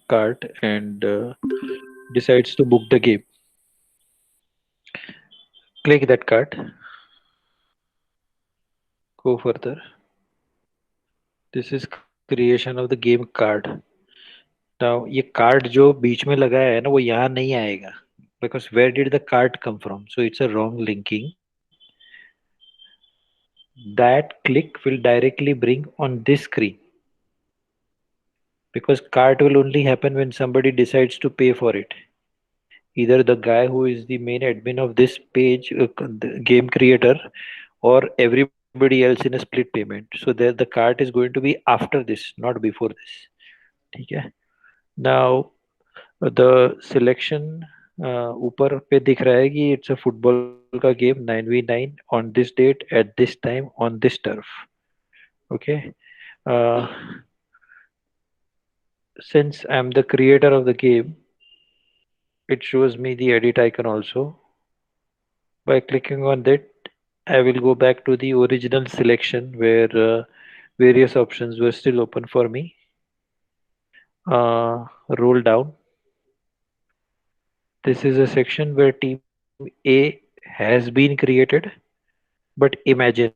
cart, and decides to book the game. Click that cart, go further. This is creation of the game card. Now ये card जो बीच में लगाया है ना वो यहाँ नहीं आएगा, because where did the card come from? So it's a wrong linking. That click will directly bring on this screen, because cart will only happen when somebody decides to pay for it. Either the guy who is the main admin of this page, the game creator, or everybody else in a split payment. So there the cart is going to be after this, not before this. ठीक है. Now the selection ऊपर पे दिख रहा है कि it's a football का game 9v9 on this date at this time on this turf. Okay. Uh, since I'm the creator of the game, it shows me the edit icon also. By clicking on that, I will go back to the original selection where various options were still open for me. Roll down. This is a section where team A has been created, but imagine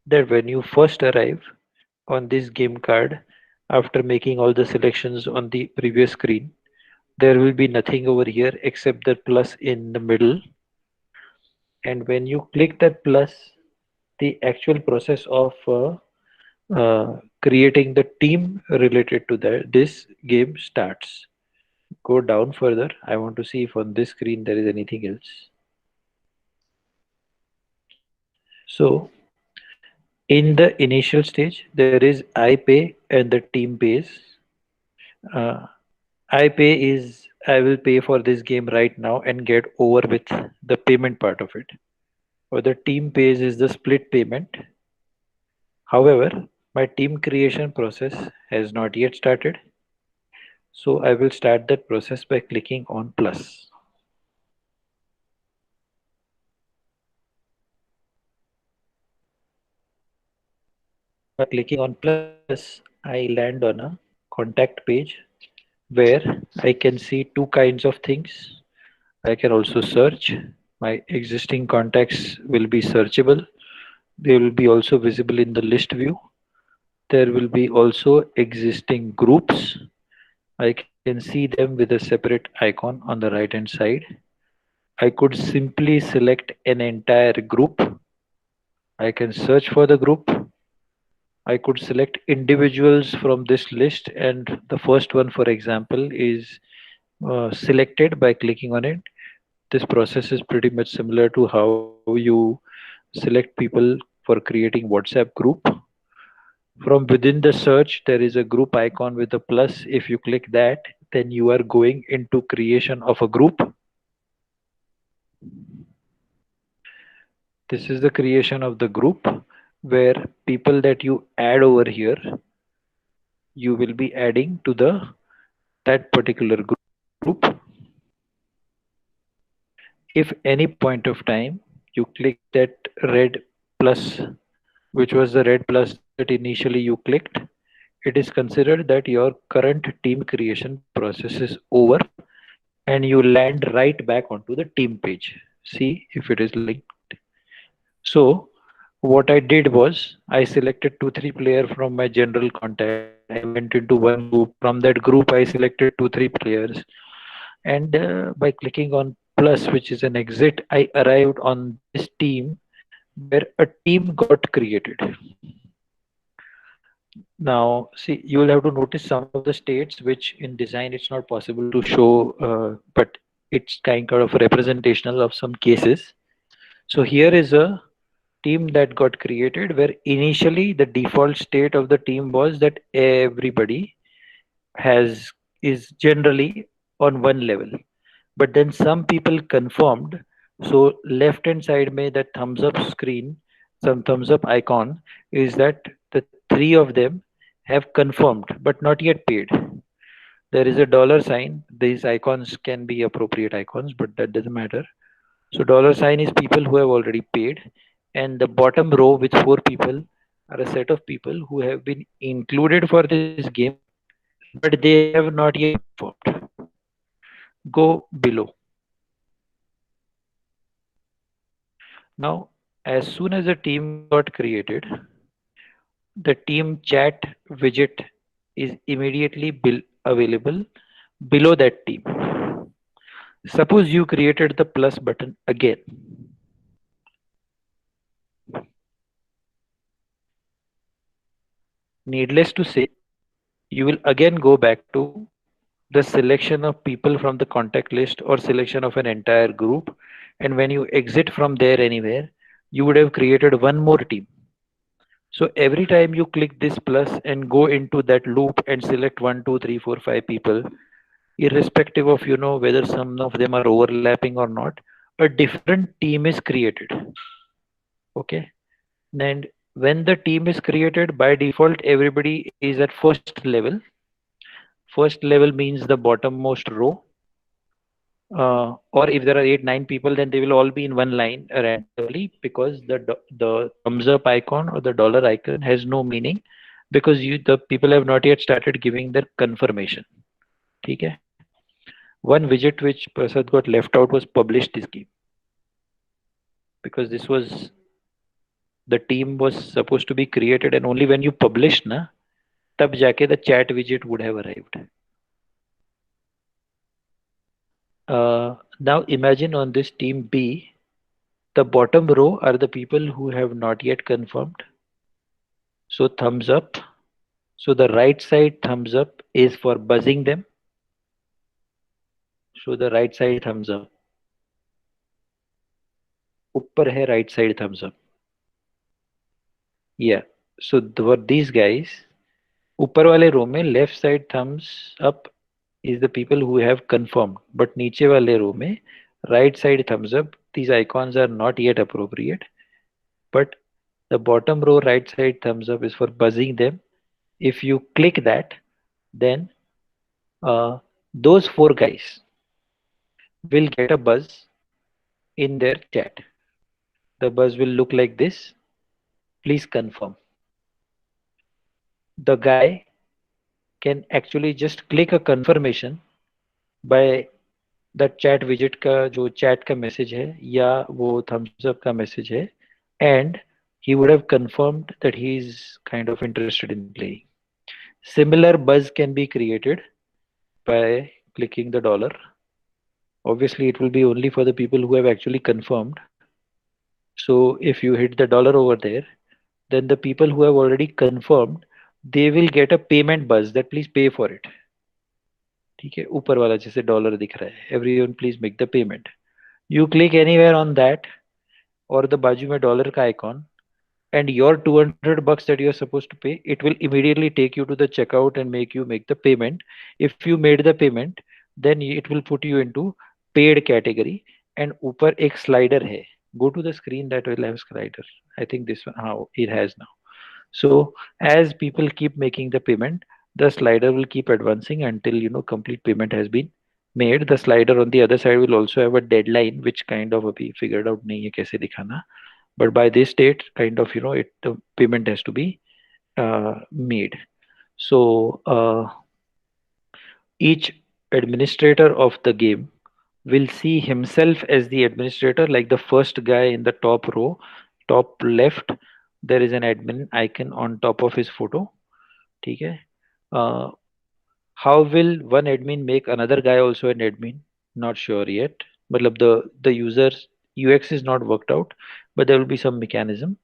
that when you first arrive on this game card, after making all the selections on the previous screen, there will be nothing over here except the plus in the middle. And when you click that plus, the actual process of creating the team related to this game starts. Go down further. I want to see if on this screen there is anything else. So in the initial stage, there is I pay and the team pays. Uh, I pay is I will pay for this game right now and get over with the payment part of it. Or the team pays is the split payment. However, my team creation process has not yet started. So I will start that process by clicking on plus. By clicking on plus, I land on a contact page where I can see two kinds of things. I can also search. My existing contacts will be searchable. They will be also visible in the list view. There will be also existing groups. I can see them with a separate icon on the right hand side. I could simply select an entire group. I can search for the group. I could select individuals from this list, and the first one, for example, is selected by clicking on it. This process is pretty much similar to how you select people for creating WhatsApp group. From within the search, there is a group icon with a plus. If you click that, then you are going into creation of a group. This is the creation of the group where people that you add over here, you will be adding to the that particular group. If any point of time you click that red plus, which was the red plus that initially you clicked, it is considered that your current team creation process is over and you land right back onto the team page. See if it is linked. So what I did was I selected 2 3 player from my general contact. I went into one group. From that group, I selected 2 3 players, and by clicking on plus, which is an exit, I arrived on this team where a team got created. Now, see, you will have to notice some of the states which in design it's not possible to show, but it's kind of representational of some cases. So here is a team that got created where initially the default state of the team was that everybody has is generally on one level, but then some people confirmed. So left hand side may that thumbs up screen, some thumbs up icon, is that the three of them have confirmed but not yet paid. There is a dollar sign. These icons can be appropriate icons, but that doesn't matter. So dollar sign is people who have already paid, and the bottom row with 4 people are a set of people who have been included for this game but they have not yet performed. Go below. Now, as soon as a team got created, the team chat widget is immediately available below that team. Suppose you created the plus button again. Needless to say, you will again go back to the selection of people from the contact list or selection of an entire group. And when you exit from there anywhere, you would have created one more team. So every time you click this plus and go into that loop and select 1, 2, 3, 4, 5 people, irrespective of whether some of them are overlapping or not, a different team is created. Okay. And when the team is created, by default everybody is at first level. First level means the bottommost row. Or if there are 8, 9 people, then they will all be in one line randomly, because the thumbs up icon or the dollar icon has no meaning, because the people have not yet started giving their confirmation. Okay. One widget which Prasad got left out was publish this game, because this was the team was supposed to be created, and only when you publish na, tab jaake the chat widget would have arrived. Now imagine on this team B, the bottom row are the people who have not yet confirmed. So thumbs up. So the right side thumbs up is for buzzing them. So the right side thumbs up. ऊपर है right side thumbs up. Yeah. So for these guys, ऊपर वाले रो में left side thumbs up is the people who have confirmed. But नीचे वाले रो में right side thumbs up. These icons are not yet appropriate. But the bottom row right side thumbs up is for buzzing them. If you click that, then those 4 guys will get a buzz in their chat. The buzz will look like this. Please confirm. The guy can actually just click a confirmation by the chat widget का जो chat का message है या वो thumbs up का message है, and he would have confirmed that he is kind of interested in playing. Similar buzz can be created by clicking the dollar. Obviously, it will be only for the people who have actually confirmed. So if you hit the dollar over there, then the people who have already confirmed, they will get a payment buzz that please pay for it. ठीक है, ऊपर वाला जैसे dollar दिख रहा है, everyone please make the payment. You click anywhere on that or the बाजू में डॉलर का icon, and your $200 that you're supposed to pay, it will immediately take you to the checkout and make you make the payment. If you made the payment, then it will put you into paid category, and ऊपर एक slider है. Go to the screen that will have slider. I think this one, how it has now. So as people keep making the payment, the slider will keep advancing until complete payment has been made. The slider on the other side will also have a deadline, which kind of अभी figured out नहीं है कैसे दिखाना. But by this date, kind of it the payment has to be made. So each administrator of the game will see himself as the administrator, like the first guy in the top row, top left, there is an admin icon on top of his photo. Okay. How will one admin make another guy also an admin? Not sure yet. But the user's UX is not worked out, but there will be some mechanism.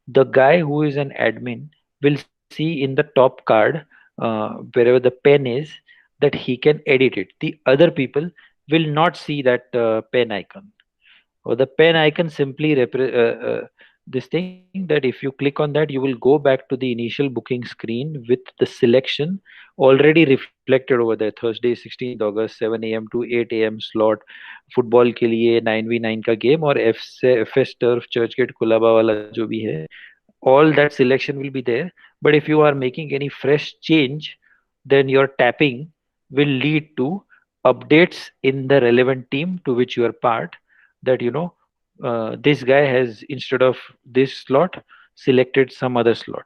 The guy who is an admin will see in the top card, wherever the pen is, that he can edit it. The other people will not see that pen icon, or the pen icon simply this thing, that if you click on that, you will go back to the initial booking screen with the selection already reflected over there. Thursday 16th August 7 a.m. to 8 a.m. slot, football के लिए 9v9 का गेम, और F से FS turf Churchgate Colaba वाला जो भी है, all that selection will be there. But if you are making any fresh change, then your tapping will lead to updates in the relevant team to which you are part, that this guy has, instead of this slot, selected some other slot.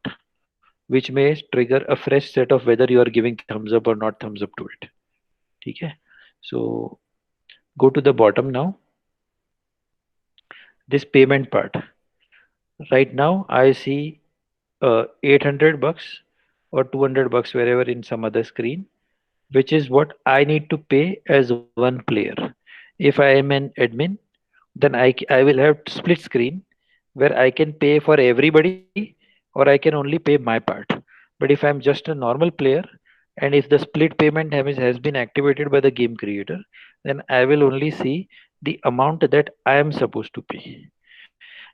which may trigger a fresh set of whether you are giving thumbs up or not thumbs up to it. ठीक है? So go to the bottom now. This payment part. Right now, I see 800 bucks or 200 bucks wherever in some other screen, which is what I need to pay as one player. If I am an admin, then I will have split screen where I can pay for everybody or I can only pay my part. But if I'm just a normal player and if the split payment has been activated by the game creator, then I will only see the amount that I am supposed to pay.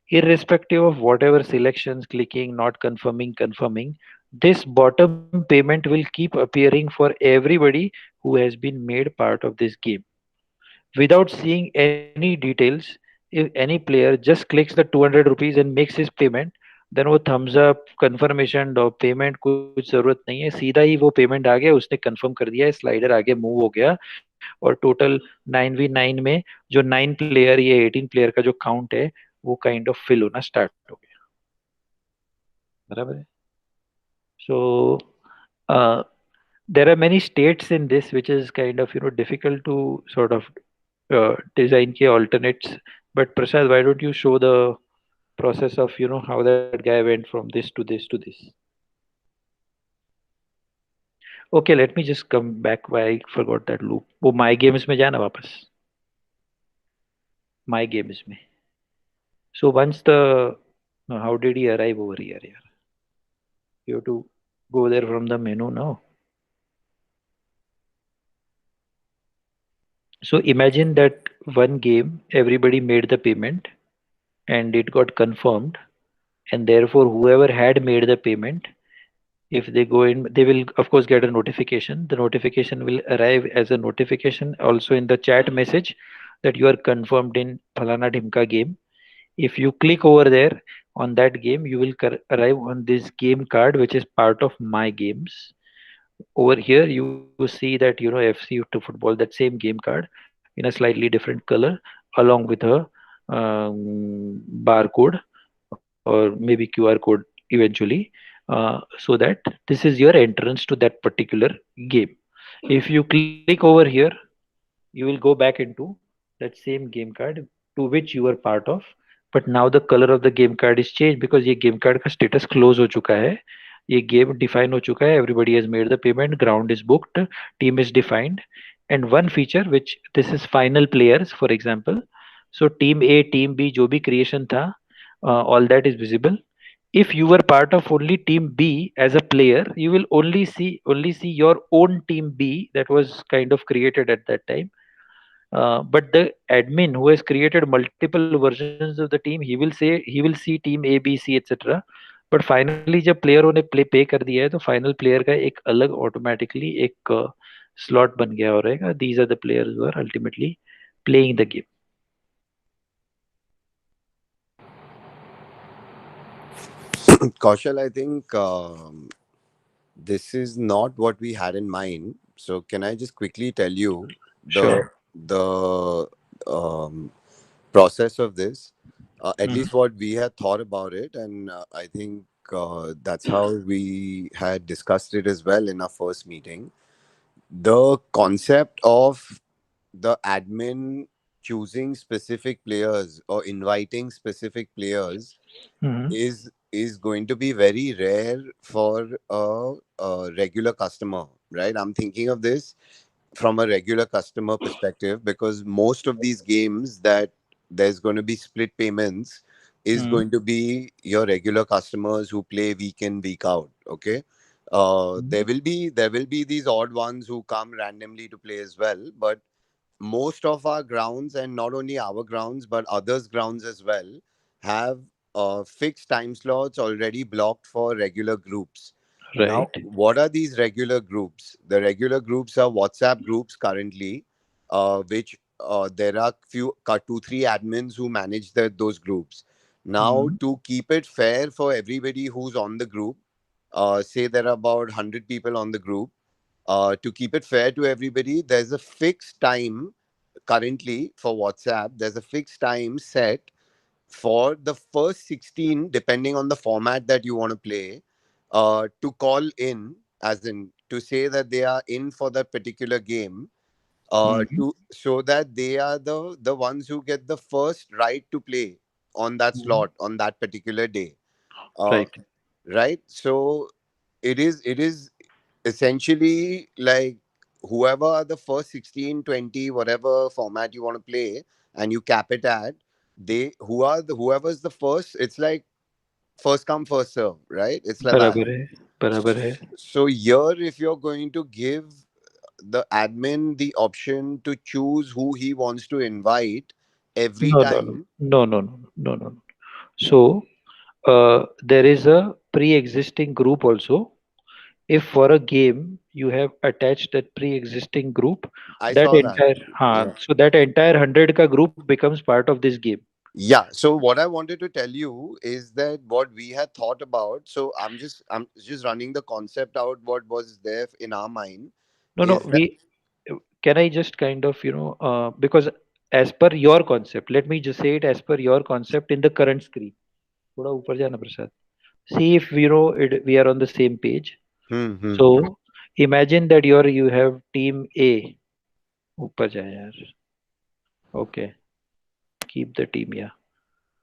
Irrespective of whatever selections, clicking, not confirming, confirming, this bottom payment will keep appearing for everybody who has been made part of this game. Without seeing any details, if any player just clicks the 200 rupees and makes his payment, then वो thumbs up, confirmation और payment कुछ जरूरत नहीं है, सीधा ही वो payment आ गया, उसने confirm कर दिया है, स्लाइडर आगे मूव हो गया और टोटल 9v9 में जो 9 प्लेयर ये 18 प्लेयर का जो काउंट है वो काइंड ऑफ फिल होना स्टार्ट हो गया. बराबर है. So uh, there are many states in this which is kind of difficult to sort of design के alternates. But Prasad, why don't you show the process of how that guy went from this to this to this? Okay, let me just come back. Why I forgot that loop. वो my games में जाना वापस. My games में. So once the no, how did he arrive over here? Yeah? You have to go there from the menu now. So imagine that one game, everybody made the payment and it got confirmed, and therefore, whoever had made the payment, if they go in, they will of course get a notification. The notification will arrive as a notification also in the chat message that you are confirmed in Phalana Dhimka game. If you click over there on that game, you will arrive on this game card, which is part of my games. Over here, you see that FC to football, that same game card in a slightly different color, along with a barcode or maybe QR code eventually, so that this is your entrance to that particular game. If you click over here, you will go back into that same game card to which you are part of. But now the color of the game card is changed because ये game card का status close हो चुका है. ये game define हो चुका है. Everybody has made the payment. Ground is booked. Team is defined. And one feature which this is final players, for example. So team A, team B, जो भी creation था, all that is visible. If you were part of only team B as a player, you will only see your own team B that was kind of created at that time. But the admin who has created multiple versions of the team, he will see team A, B, C, etc. But finally जब प्लेयरों ने play पे कर दिया है तो final player का एक अलग ऑटोमेटिकली एक स्लॉट बन गया हो रहेगा. These are the players who are ultimately playing the game. Kaushal, I think this is not what we had in mind. So, can I just quickly tell you the Sure. the um, process of this? At Mhm. least what we had thought about it, and I think that's how we had discussed it as well in our first meeting. The concept of the admin choosing specific players or inviting specific players Mhm. is going to be very rare for a regular customer, right? I'm thinking of this from a regular customer perspective because most of these games that there's going to be split payments is Mhm. going to be your regular customers who play week in week out. Okay, Mhm. there will be these odd ones who come randomly to play as well, but most of our grounds, and not only our grounds but others grounds as well, have fixed time slots already blocked for regular groups. Now, Right. what are these regular groups? The regular groups are WhatsApp groups currently, which there are two three admins who manage those groups. Now, Mhm. to keep it fair for everybody who's on the group, say there are about 100 people on the group, to keep it fair to everybody, there's a fixed time currently for WhatsApp. There's a fixed time set for the first 16, depending on the format that you want to play. to call in, as in to say that they are in for that particular game, Mhm. to so that they are the ones who get the first right to play on that Mhm. slot on that particular day. uh, Right. right, so it is essentially like whoever are the first 16, 20, whatever format you want to play, and you cap it at, whoever's the first, it's like first come first serve, right? It's like that. बराबर है, बराबर है. So here, if you're going to give the admin the option to choose who he wants to invite every No, no, no, time. no, no, no, no, no, no. So there is a pre-existing group also. If for a game you have attached that pre-existing group, I that saw that. entire Yeah. so that entire 100 ka group becomes part of this game. Yeah. So what I wanted to tell you is that what we had thought about. So I'm just running the concept out. What was there in our mind No, no, is that. we can I just kind of, because as per your concept, let me just say it as per your concept in the current screen. थोड़ा ऊपर जाना प्रसाद. See if we are on the same page. Hmm, hmm. So imagine that you have team A. ऊपर जाए यार. Okay, keep the team, yeah.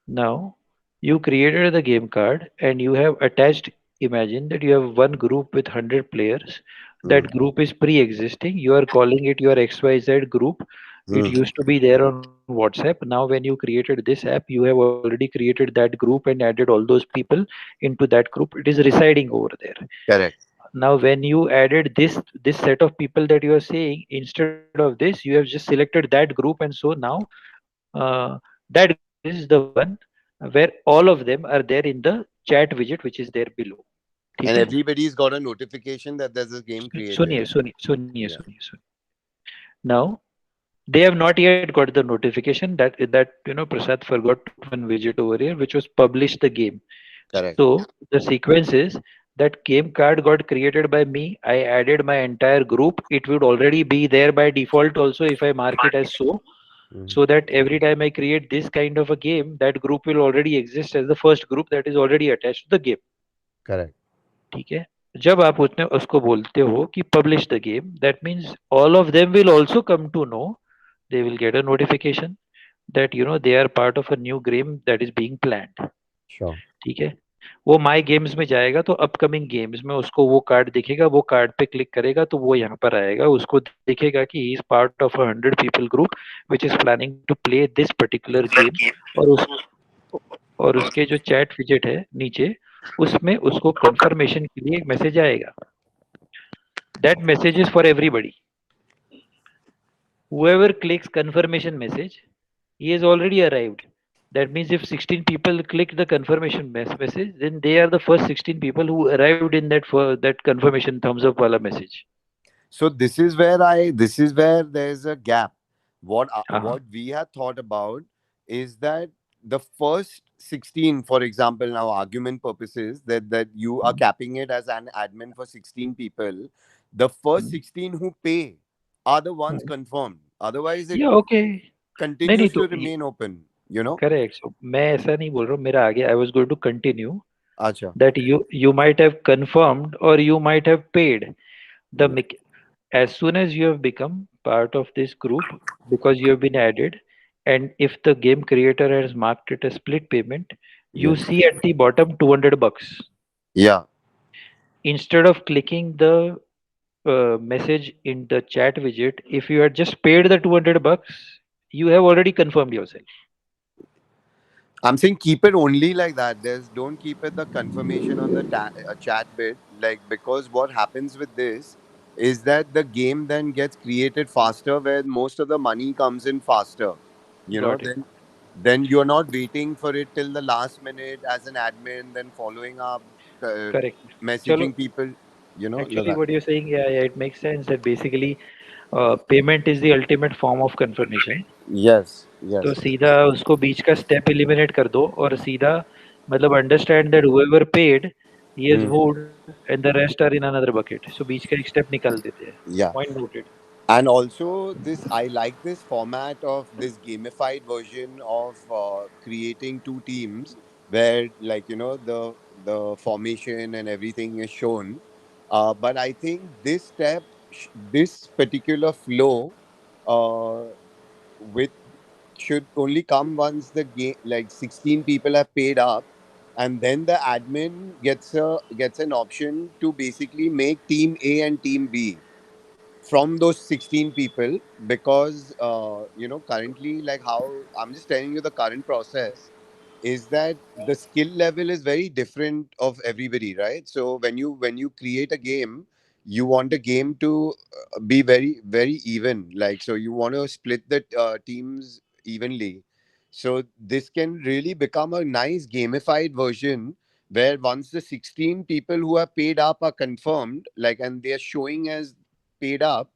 Now, you created the game card and you have attached. Imagine that you have one group with 100 players. Hmm, That group is pre existing. You are calling it your XYZ group. It hmm. used to be there on WhatsApp. Now, when you created this app, you have already created that group and added all those people into that group. It is residing over there. Correct. Now, when you added this set of people that you are saying, instead of this, you have just selected that group, and so now that group is the one where all of them are there in the chat widget which is there below. ठीक And है. everybody's got a notification that there's a game created. सुनिए Yeah. सुनिए सुनिए. Now they have not yet got the notification that Prasad forgot to put one widget over here which was publish the game. Correct. So the sequence is that game card got created by me. I added my entire group. It would already be there by default also if I mark it as Hmm. so that every time I create this kind of a game, that group will already exist as the first group that is already attached to the game. Correct. ठीक है. जब आप उसको बोलते हो कि publish the game, that means all of them will also come to know. They will get a notification that they are part of a new game that is being planned. Sure. ठीक है. वो माई games में जाएगा तो upcoming games में उसको वो card दिखेगा. वो कार्ड पे क्लिक करेगा तो वो यहाँ पर आएगा. उसको दिखेगा कि he is part of 100 people group which is planning to play this particular game. और उस और उसके जो चैट विजेट है नीचे उसमें उसको कंफर्मेशन के लिए एक मैसेज आएगा. That message is for everybody. Whoever clicks confirmation message, he has already arrived. That means if 16 people click the confirmation message, then they are the first 16 people who arrived in that confirmation thumbs up wala message. So this is where there's a gap. हाँ. What we had thought about is that the first 16, for example, now argument purposes, that you are hmm, capping it as an admin for 16 people, the first hmm, 16 who pay are the ones hmm. confirmed. Otherwise, it Yeah, okay. नहीं नहीं continues तो to remain open, you know? Correct. So, मैं ऐसा नहीं बोल रहा हूँ. मेरा आगे I was going to continue Acha. that you might have confirmed or you might have paid the Hmm. as soon as you have become part of this group because you have been added, and if the game creator has marked it as split payment, you Yes. see at the bottom $200. Yeah. Instead of clicking the message in the chat widget, if you had just paid the $200, you have already confirmed yourself. I'm saying keep it only like that. Don't keep it the confirmation on the chat bit, like, because what happens with this is that the game then gets created faster, where most of the money comes in faster. You know, Got it. then you're not waiting for it till the last minute as an admin, then following up, uh, Correct. Chalo, messaging people. Like actually that. what you're saying, yeah, yeah, it makes sense that basically payment is the ultimate form of confirmation. Yes. तो Yes. सीधा उसको बीच का step eliminate कर दो और सीधा मतलब understand that whoever paid he has Hmm. moved and the rest are in another bucket. So बीच का एक स्टेप निकाल देते हैं. Yeah. Point noted. And also, this I like this format of this gamified version of creating two teams, where, like, the the formation and everything is shown. But I think this step, this particular flow, uh, with should only come once the game, like 16 people have paid up, and then the admin gets an option to basically make team A and team B from those 16 people, because currently, like, how I'm just telling you the current process is that the skill level is very different of everybody, right? So when you create a game, you want the game to be very very even, like, so you want to split the teams evenly. So this can really become a nice gamified version, where once the 16 people who have paid up are confirmed, like, and they're showing as paid up,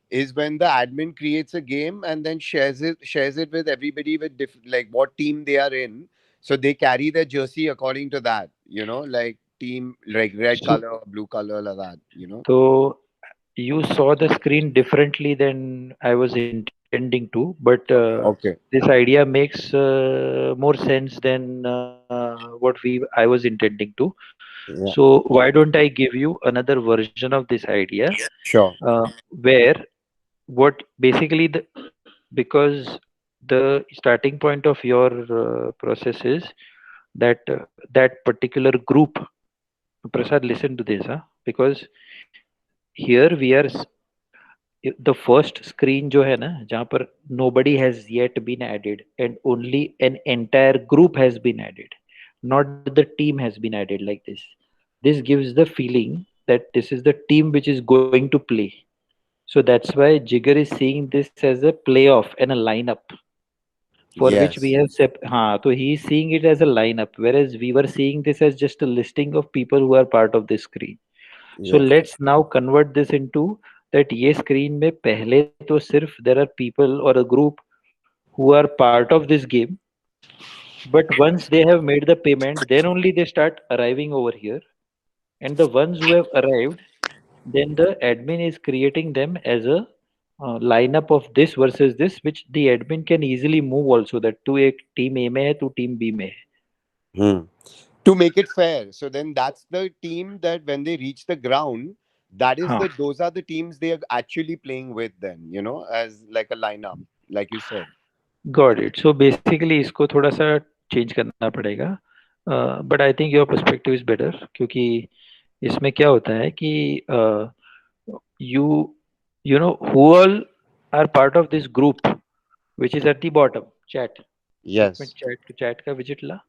is when the admin creates a game and then shares it with everybody with like what team they are in, so they carry their jersey according to that, like team, like red So, color, blue color, like that. so you saw the screen differently than I was intending to, but Okay. this idea makes more sense than what I was intending to. Yeah. So why don't I give you another version of this idea, Sure. where what basically because the starting point of your process is that that particular group. Prasad, listen to this, huh? Because here we are the first screen जो है ना जहाँ पर nobody has yet been added and only an entire group has been added, not the team has been added like this gives the feeling that this is the team which is going to play. So that's why Jigar is seeing this as a playoff and a lineup for which we Yes. have so he is seeing it as a lineup, whereas we were seeing this as just a listing of people who are part of this screen. So Yes. let's now convert this into that ये screen में पहले तो सिर्फ there are people or a group who are part of this game, but once they have made the payment, then only they start arriving over here. And the ones who have arrived, then the admin is creating them as a lineup of this versus this, which the admin can easily move also. That तू एक team A में है, तू team B में है. Hmm. To make it fair, so then that's the team that when they reach the ground, that is हाँ. the those are the teams they are actually playing with, then, as like a lineup, like you said. Got it. So basically इसको थोड़ा सा change करना पड़ेगा. But I think your perspective is better क्योंकि इसमें क्या होता है कि you you know who all are part of this group which is at the bottom chat. एक मिनट Yes. chat का विजिट ला.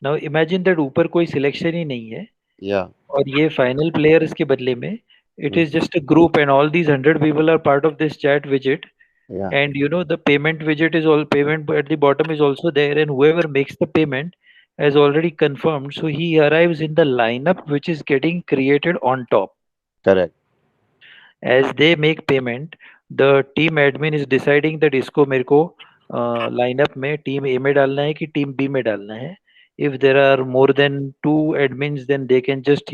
Now imagine that ऊपर कोई सिलेक्शन ही नहीं है Yeah. और ये फाइनल प्लेयर्स के बदले में it is Mhm. just a group and all these 100 people are part of this chat widget. Yeah. And the payment widget is all payment at the bottom is also there, and whoever makes the payment has already confirmed, so he arrives in the lineup which is getting created on top. Correct. As they make payment, the team admin is deciding that इसको मेरे को lineup में team A में डालना है कि team B में डालना है. If there are more than two admins, then they can just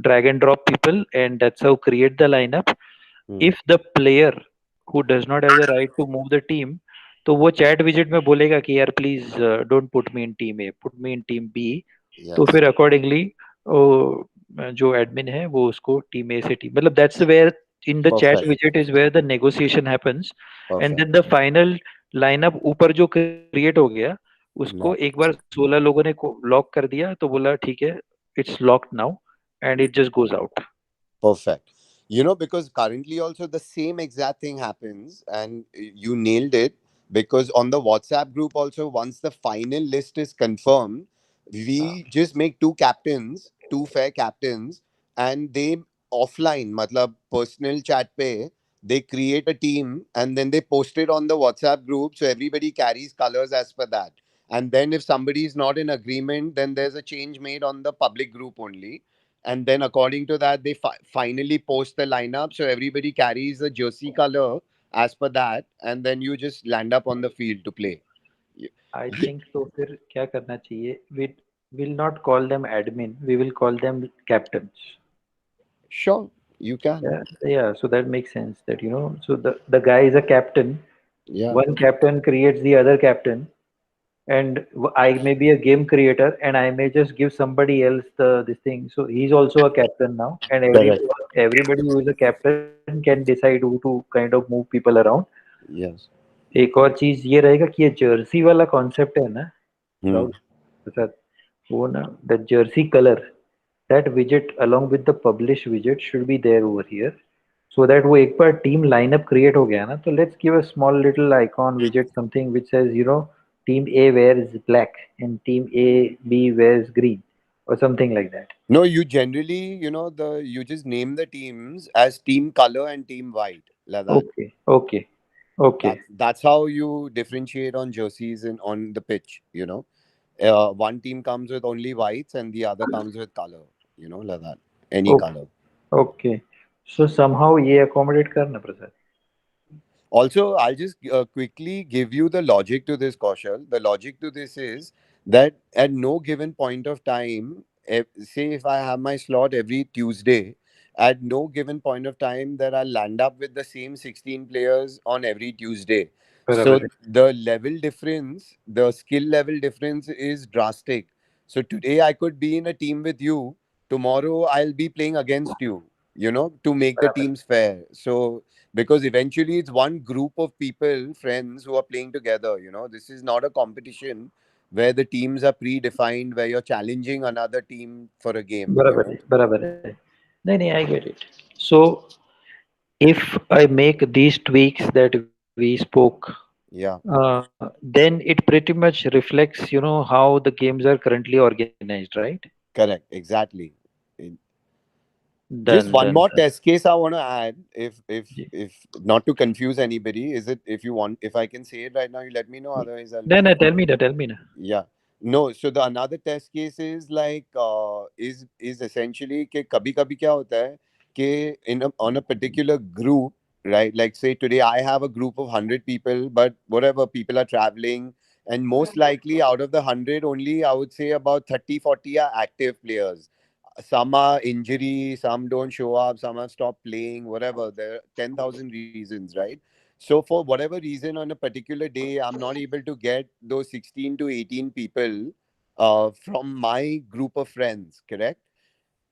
drag and drop people, and that's how create the lineup. Hmm. If the player who does not have the right to move the team, तो वो chat visit में बोलेगा कि यार please don't put me in team A, put me in team B. तो Yes. फिर accordingly जो admin है वो उसको टीम ए से टीम, मतलब that's where in the chat Perfect. Visit is where the negotiation happens. And Perfect. Then the final lineup ऊपर जो क्रिएट हो गया उसको No. एक बार 16 लोगों ने लॉक कर दिया तो बोला ठीक है, it's locked now, and it just goes out. Perfect. Because currently also the same exact thing happens, and you nailed it. Because on the WhatsApp group also, once the final list is confirmed, we just make two captains, two fair captains, and they offline, matlab personal chat pe, they create a team and then they post it on the WhatsApp group, so everybody carries colors as per that. And then if somebody is not in agreement, then there's a change made on the public group only, and then according to that they finally post the lineup, so everybody carries a jersey color as per that, and then you just land up on the field to play. Y- I y- think तो फिर क्या करना चाहिए, we will not call them admin, we will call them captains. sure, you can. Yeah, so that makes sense that so the guy is a captain, Yeah. one captain creates the other captain, and I may be a game creator, and I may just give somebody else the this thing. So he's also a captain now, and Correct. everybody who is a captain can decide who to kind of move people around. Yes. एक और चीज ये रहेगा कि ये Jersey वाला concept है ना राहुल Hmm. प्रसाद, वो ना the Jersey colour, that widget along with the publish widget should be there over here, so that वो एक बार team lineup create हो गया ना, तो let's give a small little icon widget something which says team A wears black and team A B wears green or something like that. No, you generally, you just name the teams as team color and team white, like that. Okay, okay, okay, That's how you differentiate on jerseys and on the pitch. One team comes with only whites and the other comes with color. Like that. Any okay, color. okay. So somehow ये accommodate करना प्रसाद. Also, I'll just quickly give you the logic to this, Kaushal. The logic to this is that at no given point of time, say if I have my slot every Tuesday, at no given point of time that I'll land up with the same 16 players on every Tuesday. So बराबर है. the level difference, the skill level difference is drastic. So today I could be in a team with you. Tomorrow I'll be playing against you, to make the बराबर. teams fair. So because eventually it's one group of people, friends who are playing together. This is not a competition where the teams are predefined, where you're challenging another team for a game. बराबर है, बराबर है. नहीं नहीं, I get it. So if I make these tweaks that we spoke, Yeah, then it pretty much reflects, how the games are currently organized, right? correct, exactly. Done, Just one done, more done. test case I want to add, if if ji. if not to confuse anybody, is it, if you want, if I can say it right now, you let me know. Otherwise, I'll. No, no, tell me now. Yeah. No, so the another test case is like is essentially कि कभी कभी क्या होता है कि on a particular group, right? Like say today I have a group of 100 people, but whatever, people are traveling, and most likely out of the 100 only I would say about 30-40 are active players. Some are injury, some don't show up, some have stopped playing, whatever. There are 10,000 reasons, right? So for whatever reason on a particular day, I'm not able to get those 16 to 18 people from my group of friends, correct?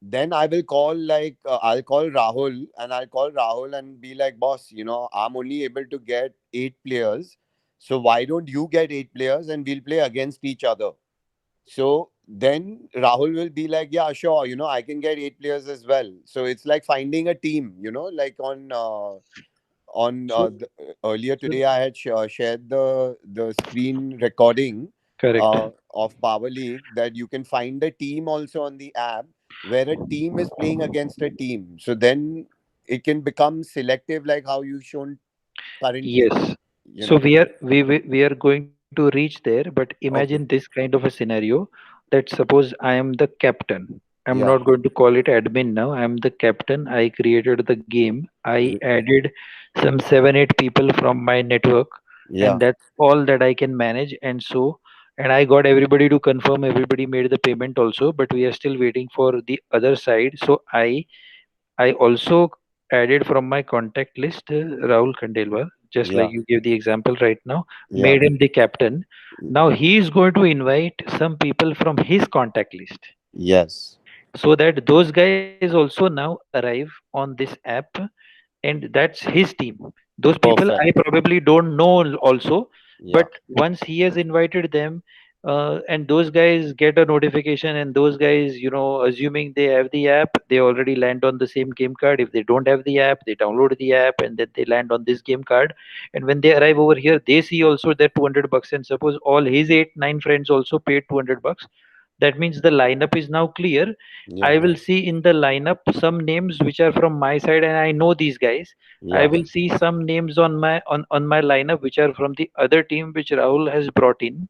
Then I will call, like I'll call Rahul, and I'll call Rahul and be like, boss, I'm only able to get 8 players. So why don't you get 8 players and we'll play against each other? So then Rahul will be like, yeah, sure, I can get 8 players as well. So it's like finding a team, like So, earlier so today I had shared the screen recording correct. of Power League, that you can find a team also on the app where a team is playing against a team. So then it can become selective, like how you've shown currently. Yes. You So know? we are going to reach there, but imagine Okay. this kind of a scenario that suppose I am the captain. I'm Yeah. not going to call it admin now. I'm the captain. I created the game. I added some 7 8 people from my network, and Yeah. that's all that I can manage. And I got everybody to confirm. Everybody made the payment also, but we are still waiting for the other side. So I also added from my contact list Rahul Khandelwal, just like Yeah. you gave the example right now, Yeah. made him the captain. Now he is going to invite some people from his contact list Yes. so that those guys also now arrive on this app, and that's his team. Those people I Perfect. probably don't know also, but Yeah. once he has invited them, and those guys get a notification, and those guys, assuming they have the app, they already land on the same game card. If they don't have the app, they download the app, and then they land on this game card. And when they arrive over here, they see also that $200, and suppose all his 8 9 friends also paid $200. That means the lineup is now clear. Yeah. I will see in the lineup some names which are from my side, and I know these guys. I Yeah. will see some names on my lineup which are from the other team which Rahul has brought in.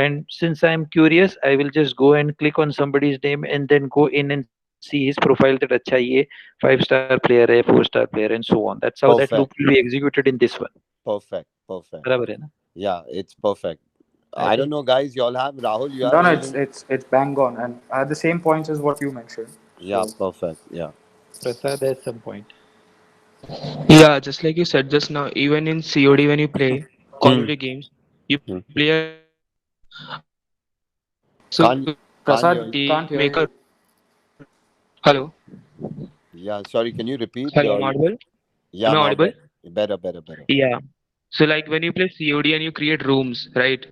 And since I'm curious, I will just go and click on somebody's name and then go in and see his profile that acha ye 5 star player hai, 4 star player, and so on. That's how that loop will Perfect. be executed in this one. Perfect. Perfect. बराबर है ना? Yeah, it's perfect. I I don't think know, guys. Y'all have Rahul. You No, have no, it's anything? it's it's bang on, and I had the same points as what you mentioned. Yeah, So perfect. Yeah. Prasad has some point. Yeah, just like you said just now, even in COD when you play Call Hmm. of Duty games, you Hmm. play against your team. So Can't when you play can't hear you. Prasad, COD can't and you hear you. make a hello, Yeah, sorry. Can you repeat? hello, I'm audible. Yeah, Am I now audible? better, better, better. Yeah. So like when you play COD and you create rooms, right?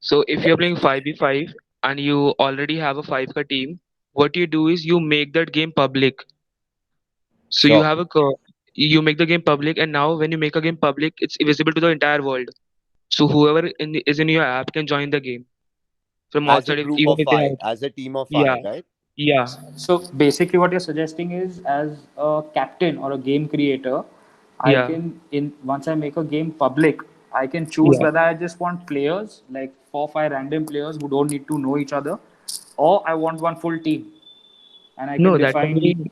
So if you're playing 5v5 and you already have a 5 team, what you do is you make that game public. So you Sure. have a you make the game public, and now when you make a game public, it's visible to the entire world. So whoever is in your app can join the game from As a outside, group even of if they five, have. as a team of Yeah, five, right? yeah, So basically, what you're suggesting is, as a captain or a game creator, I yeah, can, in once I make a game public, I can choose yeah. whether I just want players, like 4 5 random players who don't need to know each other, or I want one full team, and I can No, that can define. be.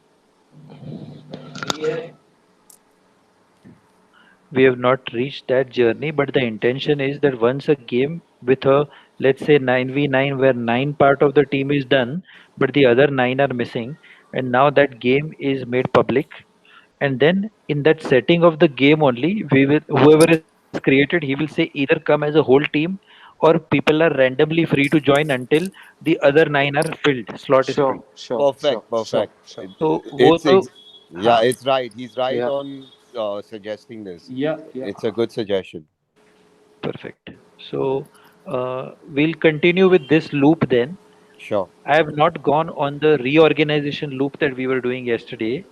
We have not reached that journey, but the intention is that once a game with a, let's say, 9v9 where 9 part of the team is done, but the other 9 are missing, and now that game is made public, and then in that setting of the game only, we will, whoever is created, he will say either come as a whole team, or people are randomly free to join until the other 9 are filled, slot is filled. Sure, sure, sure, Perfect, sure, perfect. sure. So वो It's तो yeah, हाँ, it's right. He's right Yeah, on suggesting this. yeah, yeah. It's a good suggestion. perfect. So we'll continue with this loop then. Sure. I have not gone on the reorganization loop that we were doing yesterday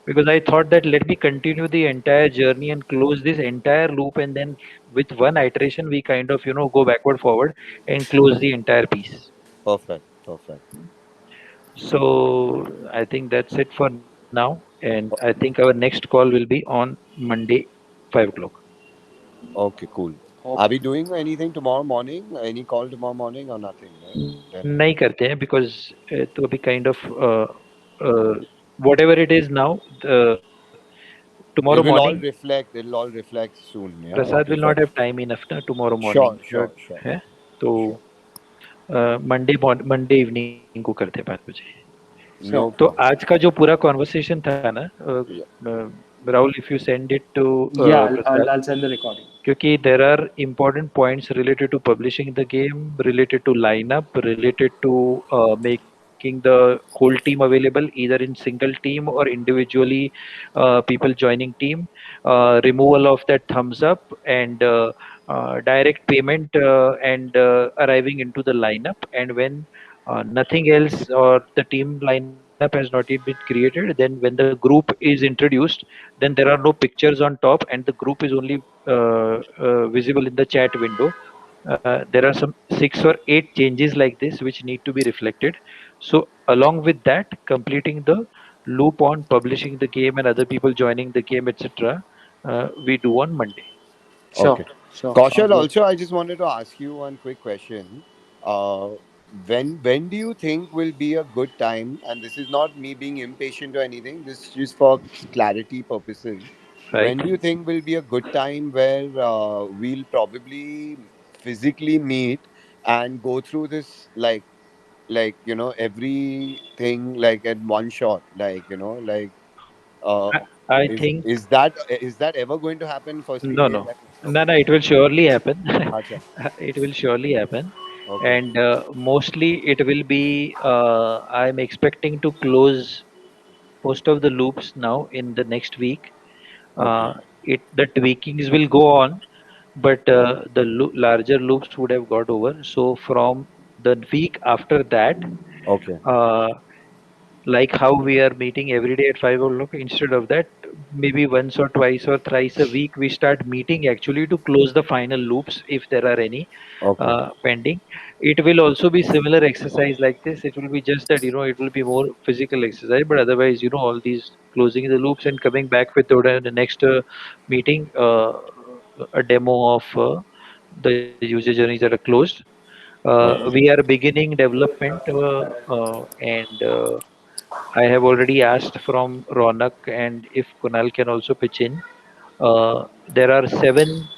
because I thought that let me continue the entire journey and close this entire loop, and then with one iteration we kind of go backward forward and close the entire piece. Perfect, perfect. So I think that's it for now, and I think our next call will be on Monday, 5 o'clock. Okay, cool. Are Okay. we doing anything tomorrow morning? Any call tomorrow morning or nothing, right? Then नहीं करते हैं because तो अभी kind of whatever it is now, tomorrow it will morning all reflect. It'll all reflect soon. Yeah. Prasad will Okay, not fair. have time enough ना tomorrow morning Sure, sure, sure, है तो sure. Monday evening को करते हैं 5 बजे. No Sure. तो problem. आज का जो पूरा कॉन्वर्सेशन था ना, Yeah. Rahul, if you send it to Yeah, Prasad, I'll send the recording. क्योंकि there are important points related to publishing the game, related to lineup, related to making the whole team available either in single team or individually, people joining team, removal of that thumbs up, and direct payment, and arriving into the lineup. And when nothing else or the team lineup has not yet been created, then when the group is introduced, then there are no pictures on top and the group is only visible in the chat window. There are some 6 or 8 changes like this which need to be reflected. So along with that, completing the loop on publishing the game and other people joining the game, etc., we do on Monday. Sure, Okay. sure. Sounds Kaushal, good. also, I just wanted to ask you one quick question. Uh, when do you think will be a good time? And this is not me being impatient or anything. This is just for clarity purposes. Right. When do you think will be a good time where we'll probably physically meet and go through this everything like at one shot, uh, I is think is that is that ever going to happen? Firstly, no, A, no, that no, okay. no. It will surely happen. Acha. It will surely happen, Okay. and mostly it will be. I'm expecting to close most of the loops now in the next week. Okay. Uh, it the tweakings will go on, but the larger loops would have got over. So from the week after that, Okay. uh, like how we are meeting every day at 5 o'clock, instead of that, maybe once or twice or thrice a week, we start meeting actually to close the final loops if there are any Okay. pending. It will also be similar exercise like this. It will be just that it will be more physical exercise, but otherwise, all these closing the loops and coming back with the next meeting, a demo of the user journeys that are closed. We Okay. are beginning development, and I have already asked from Ronak, and if Kunal can also pitch in. There are 7,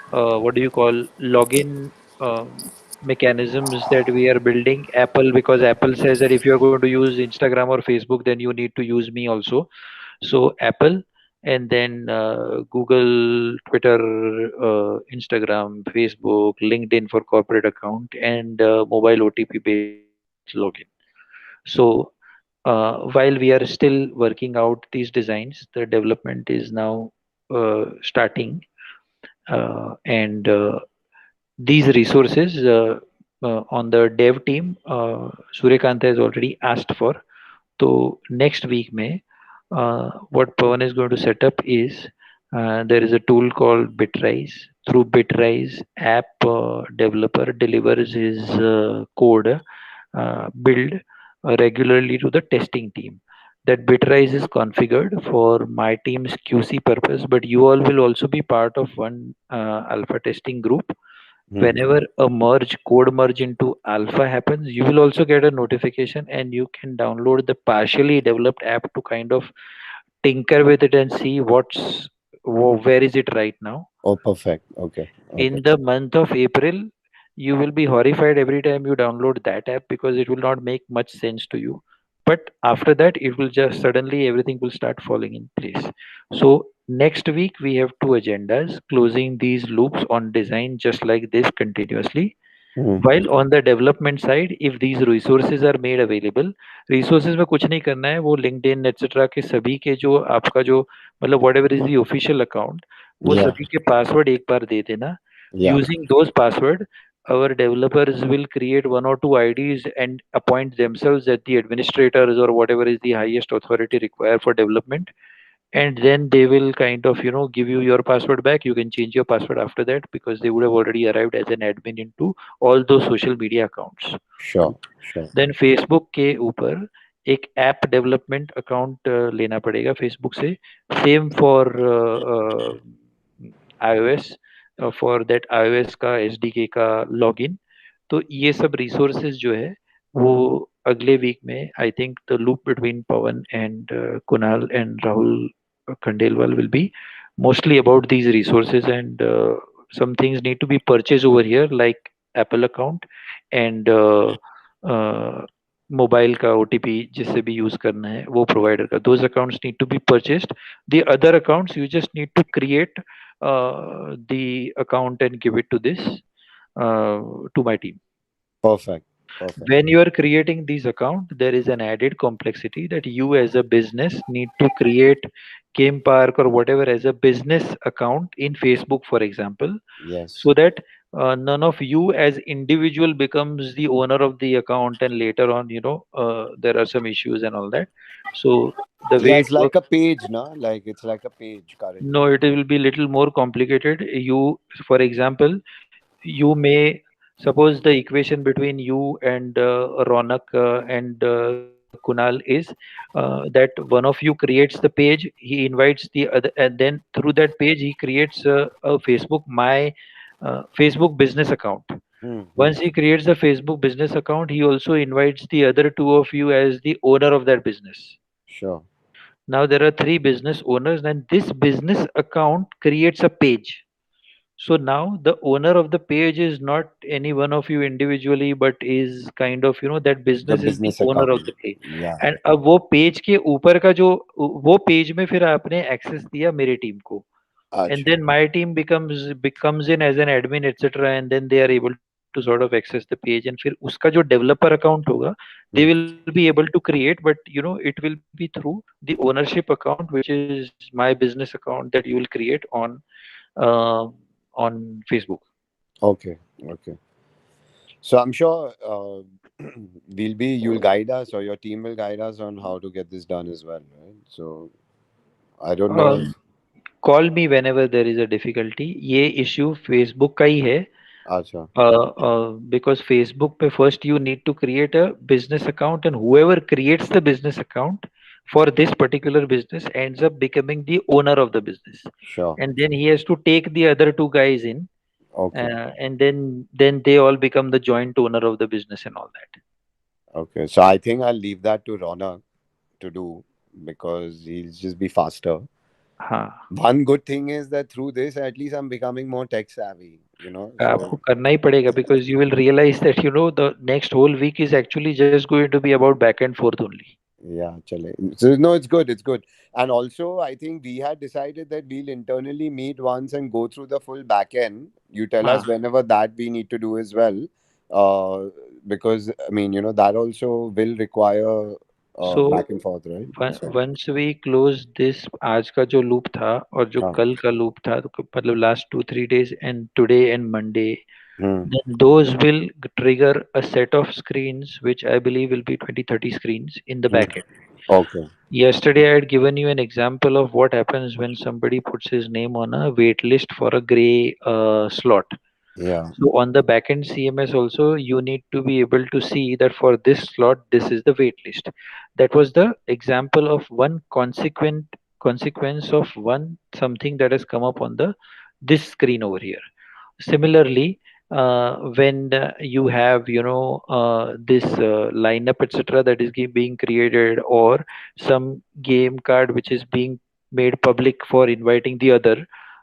what do you call, login mechanisms that we are building. Apple, because Apple says that if you're going to use Instagram or Facebook, then you need to use me also. So Apple, and then Google, Twitter, Instagram, Facebook, LinkedIn for corporate account, and mobile OTP based login. So while we are still working out these designs, the development is now starting, and these resources on the dev team, Suryakant has already asked for. So next week, May, what Pawan is going to set up is there is a tool called Bitrise. Through Bitrise, app developer delivers his code build regularly to the testing team. That Bitrise is configured for my team's QC purpose, but you all will also be part of one alpha testing group. Hmm. Whenever a merge code merge into alpha happens, you will also get a notification, and you can download the partially developed app to kind of tinker with it and see where is it right now. Oh, perfect. Okay. Okay. In the month of April, you will be horrified every time you download that app because it will not make much sense to you. But after that, it will just suddenly everything will start falling in place. So next week we have two agendas, closing these loops on design just like this continuously. Hmm. While on the development side, if these resources are made available, resources में कुछ नहीं करना है, वो LinkedIn etc के सभी के जो आपका जो मतलब whatever is the official account, वो Yeah. सभी के पासवर्ड एक बार दे देना. Yeah. Using those password, our developers will create one or two IDs and appoint themselves as the administrators or whatever is the highest authority required for development, and then they will kind of give you your password back. You can change your password after that because they would have already arrived as an admin into all those social media accounts. Sure. Sure. Then Facebook के ऊपर एक app development account लेना पड़ेगा Facebook से. Same for iOS, for that iOS का SDK का login. तो ये सब रिसोर्सेज जो है वो अगले वीक में I think the loop between Pawan and Kunal and Rahul Khandelwal will be mostly about these resources, and some things need to be purchased over here like Apple account and mobile का OTP जिससे भी use करना है वो provider का. Those accounts need to be purchased. The other accounts you just need to create the account and give it to this to my team. Perfect. Perfect. When you are creating these account, there is an added complexity that you as a business need to create Game Park or whatever as a business account in Facebook, for example, Yes. so that none of you as individual becomes the owner of the account, and later on, there are some issues and all that. So the Yeah, way it it's like works, a page, no? Like it's like a page currently. no, it will be little more complicated. You, for example, you may suppose the equation between you and Ronak and Kunal is that one of you creates the page, he invites the other, and then through that page he creates a Facebook business account. Hmm. Once he creates the Facebook business account, he also invites the other two of you as the owner of that business. Sure. Now there are three business owners, and this business account creates a page. So now the owner of the page is not any one of you individually, but is kind of that The business is the business owner account. of the page. Yeah. And अब वो page के ऊपर का जो वो page में फिर आपने एक्सेस दिया मेरी टीम को, and Acha. then my team becomes in as an admin etc, and then they are able to sort of access the page, and फिर उसका जो developer account होगा, they Hmm. will be able to create, but it will be through the ownership account, which is my business account that you will create uh, on Facebook. Okay. Okay. So I'm sure you'll guide us, or your team will guide us on how to get this done as well, right? So I don't know if. Um, Call me whenever there is a difficulty. ये issue Facebook का ही है. Acha. Because Facebook पे first you need to create a business account, and whoever creates the business account for this particular business ends up becoming the owner of the business, Sure. and then he has to take the other two guys in, Okay. and then they all become the joint owner of the business and all that. Okay. So I think I'll leave that to Ronak to do because he'll just be faster. हाँ, One good thing is that through this, at least I'm becoming more tech savvy, you know. आपको So करना ही पड़ेगा because you will realize that the next whole week is actually just going to be about back and forth only. Yeah, chale. So no, it's good. It's good. And also, I think we had decided that we'll internally meet once and go through the full back end. You tell हाँ. us whenever that we need to do as well, uh, because I mean, that also will require So back and forth, right? So, once we close this, आज का जो loop था और जो हाँ. कल का loop था, तो मतलब last 2 3 days and today and Monday, Hmm. then those will trigger a set of screens which I believe will be 20 30 screens in the Hmm. back end. Okay. Yesterday I had given you an example of what happens when somebody puts his name on a wait list for a gray slot. Yeah. So on the backend CMS also, you need to be able to see that for this slot, this is the wait list. That was the example of one consequent consequence of one something that has come up on the this screen over here. Similarly, when you have this lineup etc. that is being created, or some game card which is being made public for inviting the other,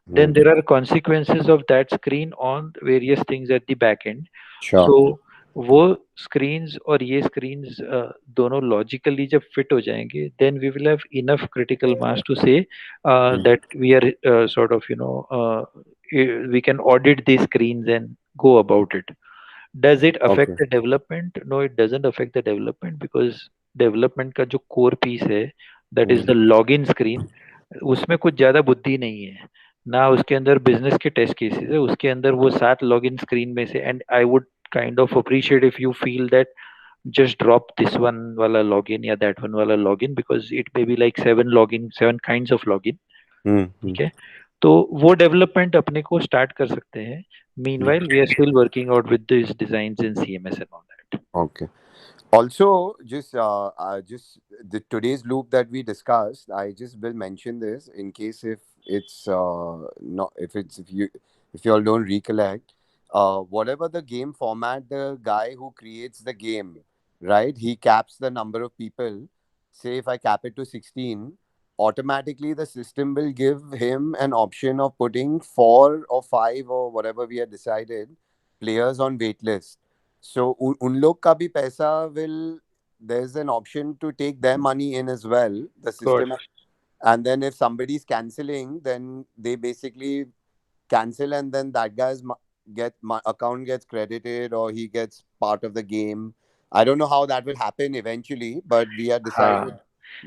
Hmm. then there are consequences of that screen on various things at the back end. Sure. So वो screens और ये screens दोनों logically जब fit हो जाएंगे, then we will have enough critical mass to say Hmm. that we are sort of we can audit these screens and go about it. Does it affect Okay. the development? No, it doesn't affect the development, because development का जो core piece है, that is Hmm. the login screen, उसमें कुछ ज़्यादा बुद्धि नहीं है ना, उसके अंदर बिजनेस के टेस्ट केसेस है, उसके अंदर वो 7 लॉगिन स्क्रीन में से, and I would kind of appreciate if you feel that just drop this one wala login या that one wala login, because it may be like 7 login, 7 kinds of login. Hmm. Hmm. ठीक है, तो वो development अपने को start कर सकते हैं. Hmm. Meanwhile we are still working out with this designs in CMS and all that. Okay. Also, just the today's loop that we discussed, I just will mention this in case if it's not if it's if you all don't recollect, whatever the game format, the guy who creates the game, right? He caps the number of people. Say if I cap it to 16, automatically the system will give him an option of putting 4 or 5 or whatever we had decided players on waitlist. So उन लोग का भी पैसा will there's an option to take their money in as well. The got. system, and then if somebody's canceling, then they basically cancel, and then that guy's account gets credited or he gets part of the game. I don't know how that will happen eventually, but we had decided हाँ,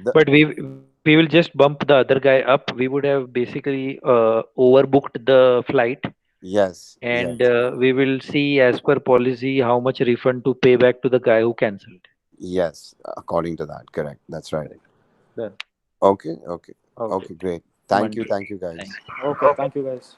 the but we will just bump the other guy up. We would have basically overbooked the flight, yes, and yes, we will see as per policy how much refund to pay back to the guy who cancelled. yes, according to that, correct. That's right. Correct. Done. Okay, okay, Okay. okay, great. Monday. Thank you Thank guys. you. Okay, thank you guys.